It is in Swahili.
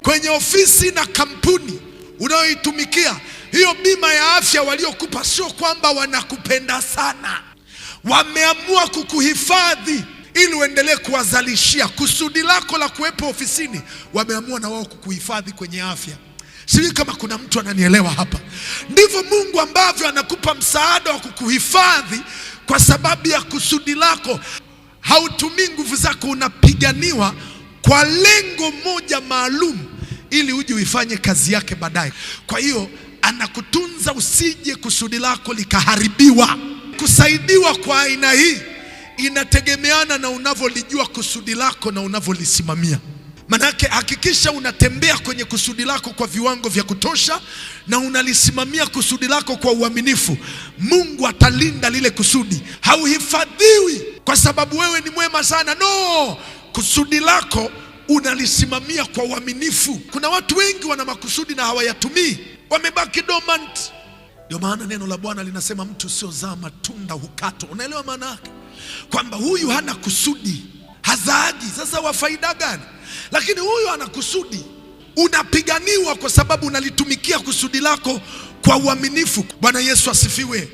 kwenye ofisi na kampuni unayoitumikia, hiyo bima ya afya waliokupa sio kwamba wanakupenda sana. Wameamua kukuhifadhi ili uendelee kuwazalishia. Kusudi lako la kuwepo ofisini, wameamua na wao kukuhifadhi kwenye afya. Sijui kama kuna mtu ananielewa hapa. Ndivyo Mungu ambavyo anakupa msaada wa kukuhifadhi kwa sababu ya kusudi lako. Hautumii nguvu zako, unapiganiwa kwa lengo moja maalum ili uje uifanye kazi yake baadaye. Kwa hiyo anakutunza usije kusudi lako likaharibiwa. Kusaidiwa kwa aina hii inategemeana na unavyolijua kusudi lako na unavyolisimamia. Manake hakikisha unatembea kwenye kusudi lako kwa viwango vya kutosha na unalisimamia kusudi lako kwa uaminifu. Mungu atalinda lile kusudi. Hauhifadhiwi kwa sababu wewe ni mwema sana. No, kusudi lako unalisimamia kwa uaminifu. Kuna watu wengi wana makusudi na hawayatumii, wamebaki dormant. Ndio maana neno la Bwana linasema mtu usiozaa matunda hukatwa. Unaelewa maana yake? Kwamba huyu hana kusudi, hazaagi. Sasa wa faida gani? Lakini huyu ana kusudi. Unapiganiwa kwa sababu unalitumikia kusudi lako kwa uaminifu. Bwana Yesu asifiwe.